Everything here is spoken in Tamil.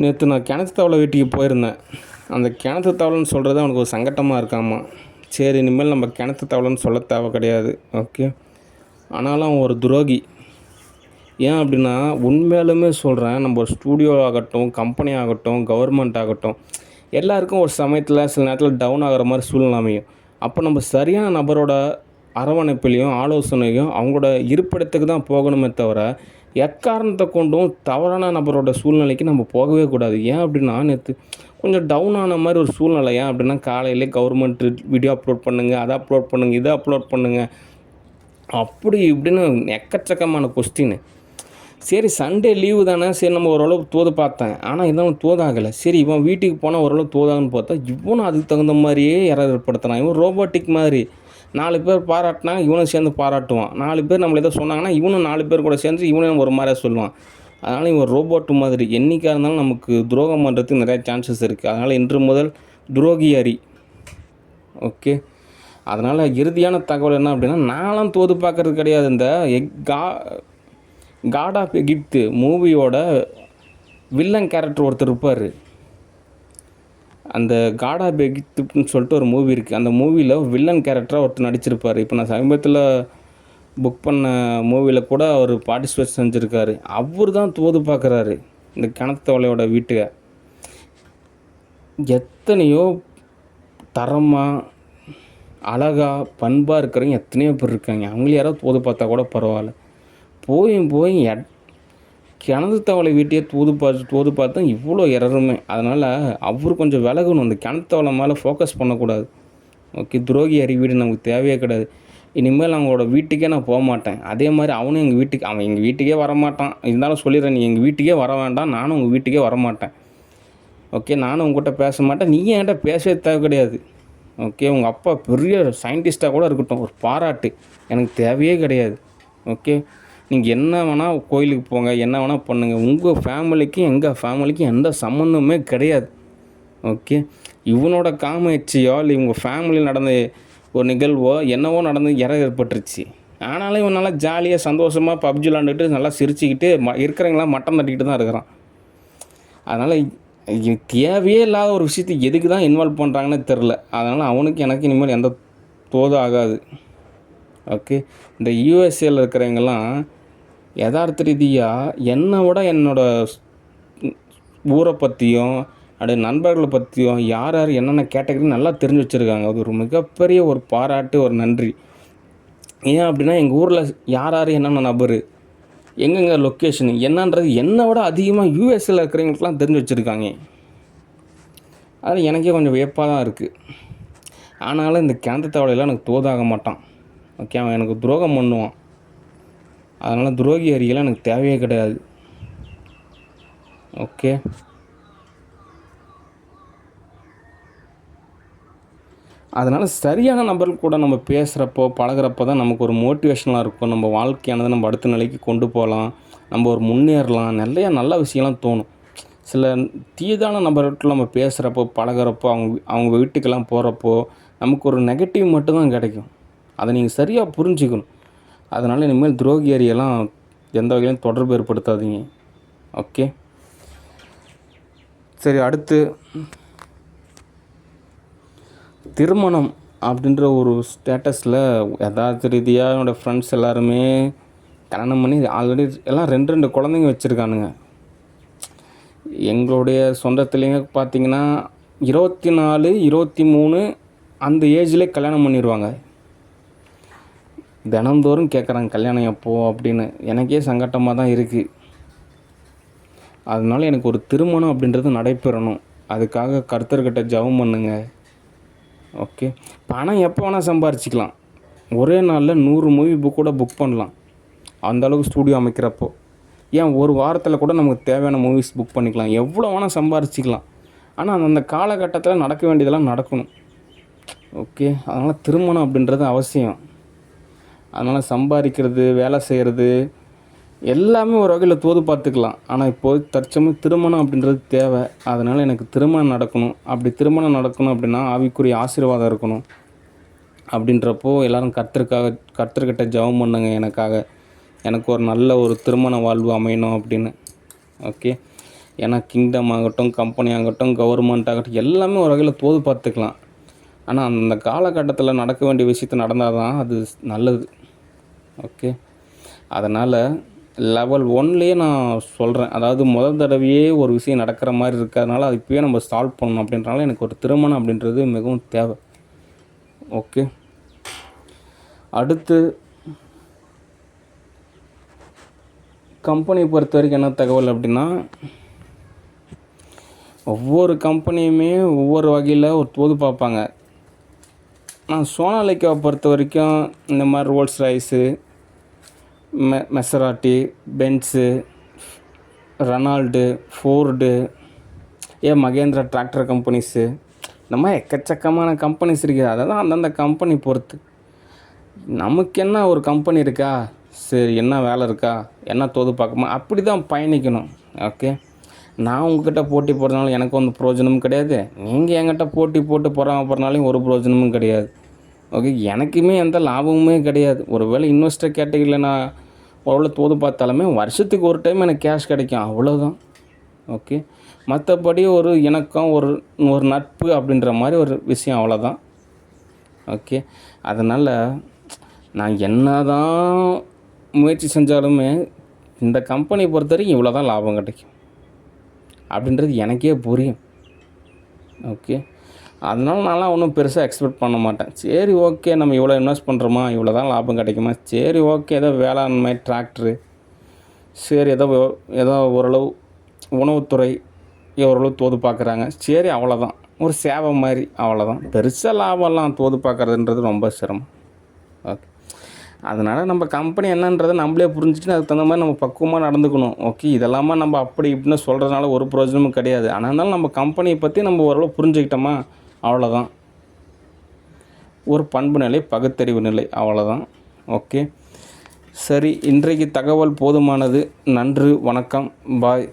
நேற்று நான் கிணத்து தவளை வீட்டுக்கு போயிருந்தேன். அந்த கிணத்து தவளைன்னு சொல்கிறது அவனுக்கு ஒரு சங்கட்டமாக இருக்காமா. சரி, இனிமேல் நம்ம கிணத்து தவளைன்னு சொல்ல தேவை கிடையாது. ஓகே. ஆனாலும் அவன் ஒரு துரோகி. ஏன் அப்படின்னா, உண்மையாலுமே சொல்கிறேன், நம்ம ஒரு ஸ்டூடியோ ஆகட்டும், கம்பெனி ஆகட்டும், கவர்மெண்ட் ஆகட்டும், எல்லாருக்கும் ஒரு சமயத்தில் சில நேரத்தில் டவுன் ஆகிற மாதிரி சூழ்நிலை அமையும். அப்போ நம்ம சரியான நபரோட அரவணைப்பிலையும் ஆலோசனையும் அவங்களோட இருப்பிடத்துக்கு தான் போகணுமே தவிர, எக்காரணத்தை கொண்டும் தவறான நபரோட சூழ்நிலைக்கு நம்ம போகவே கூடாது. ஏன் அப்படின்னா, நேற்று கொஞ்சம் டவுன் ஆன மாதிரி ஒரு சூழ்நிலை. ஏன் அப்படின்னா, காலையிலே கவர்மெண்ட் வீடியோ அப்லோட் பண்ணுங்கள், அதை அப்லோட் பண்ணுங்கள், இதை அப்லோட் பண்ணுங்கள், அப்படி இப்படின்னு எக்கச்சக்கமான கொஸ்டின்னு. சரி, சண்டே லீவு தானே, சரி நம்ம ஓரளவுக்கு தோது பார்த்தேன். ஆனால் இவன் தோதாகலை. சரி, இவன் வீட்டுக்கு போனால் ஓரளவு தோதாகன்னு பார்த்தா, இவனும் அதுக்கு தகுந்த மாதிரியே ஏற்படுத்தினான். இவன் ரோபோட்டிக் மாதிரி 4 பேர் பாராட்டினாங்க, இவனும் சேர்ந்து பாராட்டுவான். 4 பேர் நம்மளை எதோ சொன்னாங்கன்னா இவனும் 4 பேர் கூட சேர்ந்து இவனும் ஒரு மாதிரியாக சொல்லுவான். அதனால் இவன் ரோபோட்டு மாதிரி. என்றைக்காக இருந்தாலும் நமக்கு துரோகம் பண்ணுறதுக்கு நிறையா சான்சஸ் இருக்குது. அதனால் இன்று முதல் துரோகி அறி. ஓகே. அதனால் இறுதியான தகவல் என்ன அப்படின்னா, நான்லாம் தோது பார்க்குறது கிடையாது. இந்த காட் ஆஃப் எகிப்து மூவியோட வில்லன் கேரக்டர் ஒருத்தர் இருப்பார். அந்த காட் ஆஃப் எகிப்துன்னு சொல்லிட்டு ஒரு மூவி இருக்குது. அந்த மூவியில் வில்லன் கேரக்டராக ஒருத்தர் நடிச்சிருப்பார். இப்போ நான் சமீபத்தில் புக் பண்ண மூவியில் கூட அவர் பார்ட்டிசிபேட் செஞ்சுருக்காரு. அவர் தான் தோது பார்க்குறாரு இந்த கிணத்து தவளையோட வீட்டுக்கு. எத்தனையோ தரமாக அழகாக பண்பாக இருக்கிறவங்க எத்தனையோ பேர் இருக்காங்க. அவங்கள யாராவது தோது பார்த்தா கூட பரவாயில்ல. போய் கிணத்து தவளை வீட்டையே தோது பார்த்தா இவ்வளோ எரருமே. அதனால் அவர் கொஞ்சம் விலகணும். அந்த கிணத்து தவளை மேலே ஃபோக்கஸ் பண்ணக்கூடாது. ஓகே. துரோகி அறி வீடு நமக்கு தேவையே கிடையாது. இனிமேல் அவங்களோட வீட்டுக்கே நான் போக மாட்டேன். அதே மாதிரி அவனும் அவன் எங்கள் வீட்டுக்கே வரமாட்டான். இருந்தாலும் சொல்லிடுறேன், நீ எங்கள் வீட்டுக்கே வர வேண்டாம், நானும் உங்கள் வீட்டுக்கே வரமாட்டேன். ஓகே. நானும் உங்கள்கிட்ட பேச மாட்டேன், நீ என்கிட்ட பேசவே தேவை கிடையாது. ஓகே. உங்கள் அப்பா பெரிய சயின்டிஸ்ட்டாக கூட இருக்கட்டும், ஒரு பாராட்டு எனக்கு தேவையே கிடையாது. ஓகே. நீங்கள் என்ன வேணால் கோயிலுக்கு போங்க, என்ன வேணால் பண்ணுங்கள். உங்கள் ஃபேமிலிக்கும் எங்கள் ஃபேமிலிக்கும் எந்த சம்மந்தமே கிடையாது. ஓகே. இவனோட காமுயற்சியோ இல்லை இவங்க ஃபேமிலியில் நடந்த ஒரு நிகழ்வோ என்னவோ நடந்து ஏற்பட்டுருச்சு. ஆனாலும் இவன் நல்லா ஜாலியாக சந்தோஷமாக பப்ஜி விளாண்டுட்டு நல்லா சிரிச்சுக்கிட்டு இருக்கிறவங்களாம் மட்டம் தட்டிக்கிட்டு தான் இருக்கிறான். அதனால் தேவையே இல்லாத ஒரு விஷயத்தை எதுக்கு தான் இன்வால்வ் பண்ணுறாங்கன்னு தெரில. அதனால் அவனுக்கு எனக்கு இனிமேல் எந்த தோதும் ஆகாது. ஓகே. இந்த யூஎஸ்ஏயில் இருக்கிறவங்கெல்லாம் யதார்த்த ரீதியாக என்னை விட என்னோடய ஊரை பற்றியும் அப்படியே நண்பர்களை பற்றியும் யார் யார் என்னென்ன கேட்டகரி நல்லா தெரிஞ்சு வச்சுருக்காங்க. அது ஒரு மிகப்பெரிய ஒரு பாராட்டு, ஒரு நன்றி. ஏன் அப்படின்னா, எங்கள் ஊரில் யார் யார் என்னென்ன நபர், எங்கெங்கே லொக்கேஷன் என்னன்றது என்னை விட அதிகமாக யூஎஸ்ஏயில் இருக்கிறவங்களுக்குலாம் தெரிஞ்சு வச்சுருக்காங்க. அது எனக்கே கொஞ்சம் வியப்பாக தான் இருக்குது. ஆனாலும் இந்த கிணத்து தவளையெல்லாம் எனக்கு தோதாக மாட்டான். ஓகே. அவன் எனக்கு துரோகம் பண்ணுவான். அதனால் துரோகி அறியெல்லாம் எனக்கு தேவையே கிடையாது. ஓகே. அதனால் சரியான நபர்கள் கூட நம்ம பேசுகிறப்போ பழகிறப்போ தான் நமக்கு ஒரு மோட்டிவேஷனாக இருக்கும். நம்ம வாழ்க்கையானது நம்ம அடுத்த நிலைக்கு கொண்டு போகலாம், நம்ம ஒரு முன்னேறலாம், நிறையா நல்ல விஷயம்லாம் தோணும். சில தீதான நபர்கிட்ட நம்ம பேசுகிறப்போ பழகிறப்போ அவங்க வீட்டுக்கெல்லாம் போகிறப்போ நமக்கு ஒரு நெகட்டிவ் மட்டும்தான் கிடைக்கும். அதை நீங்கள் சரியாக புரிஞ்சுக்கணும். அதனால் இனிமேல் துரோகி அறியெல்லாம் எந்த வகையிலும் தொடர்பு ஏற்படுத்தாதீங்க. ஓகே. சரி, அடுத்து திருமணம் அப்படின்ற ஒரு ஸ்டேட்டஸில் யதார்த்த ரீதியாக என்னோடய ஃப்ரெண்ட்ஸ் எல்லாருமே கல்யாணம் பண்ணி ஆல்ரெடி எல்லாம் 2 குழந்தைங்க வச்சுருக்கானுங்க. எங்களுடைய சொந்தத்துலேங்க பார்த்திங்கன்னா 24, 23 அந்த ஏஜ்லேயே கல்யாணம் பண்ணிடுவாங்க. தினந்தோறும் கேட்குறாங்க கல்யாணம் எப்போ அப்படின்னு. எனக்கே சங்கட்டமாக தான் இருக்குது. அதனால எனக்கு ஒரு திருமணம் அப்படின்றது நடைபெறணும். அதுக்காக கர்த்தர்கிட்ட ஜெபம் பண்ணுங்க. ஓகே. பணம் எப்போ வேணால் சம்பாரிச்சிக்கலாம். ஒரே நாளில் 100 மூவி கூட புக் பண்ணலாம். அந்தளவுக்கு ஸ்டூடியோ அமைக்கிறப்போ. ஏன் ஒரு வாரத்தில் கூட நமக்கு தேவையான மூவிஸ் புக் பண்ணிக்கலாம். எவ்வளோ வேணால் சம்பாரிச்சிக்கலாம். ஆனால் அந்த காலகட்டத்தில் நடக்க வேண்டியதெல்லாம் நடக்கணும். ஓகே. அதனால் திருமணம் அப்படின்றது அவசியம். அதனால் சம்பாதிக்கிறது, வேலை செய்கிறது எல்லாமே ஒரு வகையில் தோது பார்த்துக்கலாம். ஆனால் இப்போது தற்சமயம் திருமணம் அப்படின்றது தேவை. அதனால் எனக்கு திருமணம் நடக்கணும். அப்படி திருமணம் நடக்கணும் அப்படின்னா ஆவிக்குரிய ஆசீர்வாதம் இருக்கணும். அப்படின்றப்போ எல்லோரும் கர்த்தர்கிட்ட ஜெபம் பண்ணுங்க எனக்கு ஒரு நல்ல ஒரு திருமண வாழ்வு அமையணும் அப்படின்னு. ஓகே. ஏன்னா கிங்டம் ஆகட்டும், கம்பெனி ஆகட்டும், கவர்மெண்ட் ஆகட்டும் எல்லாமே ஒரு வகையில் தோது பார்த்துக்கலாம். ஆனால் அந்த காலகட்டத்தில் நடக்க வேண்டிய விஷயத்த நடந்தால் தான் அது நல்லது. ஓகே, அதனால் லெவல் 1லேயே நான் சொல்கிறேன். அதாவது முதல் தடவையே ஒரு விஷயம் நடக்கிற மாதிரி இருக்கிறதுனால அது இப்போயே நம்ம சால்வ் பண்ணணும் அப்படின்றனால எனக்கு ஒரு திருமணம் அப்படின்றது மிகவும் தேவை. ஓகே, அடுத்து கம்பெனியை பொறுத்த வரைக்கும் என்ன தகவல் அப்படின்னா, ஒவ்வொரு கம்பெனியுமே ஒவ்வொரு வகையில் ஒரு தோது பார்ப்பாங்க. நான் சோனாலிக்காவை பொறுத்த வரைக்கும் இந்த மாதிரி Rolls Royce, Maserati, Benz, Renault, Ford, Mahindra tractor companies, இந்த மாதிரி எக்கச்சக்கமான கம்பெனிஸ் இருக்குது. அதெல்லாம் அந்தந்த கம்பெனி பொறுத்து. நமக்கு என்ன ஒரு கம்பெனி இருக்கா, சரி என்ன வேலை இருக்கா, என்ன தோது பார்க்கமா, அப்படி தான் பயணிக்கணும். ஓகே, நான் உங்கள்கிட்ட போட்டி போடுறதுனால எனக்கு ஒன்றும் பிரயோஜனமும் கிடையாது, நீங்கள் என்கிட்ட போட்டி போட்டு போகிறனாலையும் ஒரு பிரயோஜனமும் கிடையாது. ஓகே, எனக்குமே எந்த லாபமுமே கிடையாது. ஒரு வேளை இன்வெஸ்டர் கேட்டகரியில் நான் எவ்வளோ தோது பார்த்தாலுமே வருஷத்துக்கு ஒரு டைம் எனக்கு கேஷ் கிடைக்கும், அவ்வளோதான். ஓகே, மற்றபடி ஒரு இணக்கம், ஒரு நட்பு அப்படின்ற மாதிரி ஒரு விஷயம், அவ்வளோதான். ஓகே, அதனால் நான் என்ன தான் முயற்சி செஞ்சாலுமே இந்த கம்பெனியை பொறுத்த வரைக்கும் இவ்வளோ தான் லாபம் கிடைக்கும் அப்படின்றது எனக்கே புரியும். ஓகே, அதனால நான்லாம் ஒன்றும் பெருசாக எக்ஸ்பெக்ட் பண்ண மாட்டேன். சரி ஓகே, நம்ம இவ்வளோ இன்வெஸ்ட் பண்ணுறோமா, இவ்வளோ தான் லாபம் கிடைக்குமா, சரி ஓகே, ஏதோ வேளாண்மை, டிராக்டரு, சரி ஏதோ ஓரளவு உணவுத்துறை ஓரளவு தோது பார்க்குறாங்க, சரி அவ்வளோதான், ஒரு சேவை மாதிரி, அவ்வளோதான். பெருசாக லாபம்லாம் தோது பார்க்குறதுன்றது ரொம்ப சிரமம். ஓகே, அதனால் நம்ம கம்பெனி என்னன்றதை நம்மளே புரிஞ்சுட்டு அதுக்கு தகுந்த மாதிரி நம்ம பக்குவமாக நடந்துக்கணும். ஓகே, இதெல்லாமா நம்ம அப்படி இப்படின்னு சொல்கிறதுனால ஒரு பிரயோஜனமும் கிடையாது. ஆனால் நம்ம கம்பெனியை பற்றி நம்ம ஓரளவு புரிஞ்சுக்கிட்டோமா, அவ்வளோதான். ஒரு பண்பு நிலை, பகுத்தறிவு நிலை, அவ்வளோதான். ஓகே, சரி, இன்றைக்கு தகவல் போதுமானது. நன்றி, வணக்கம், பாய்.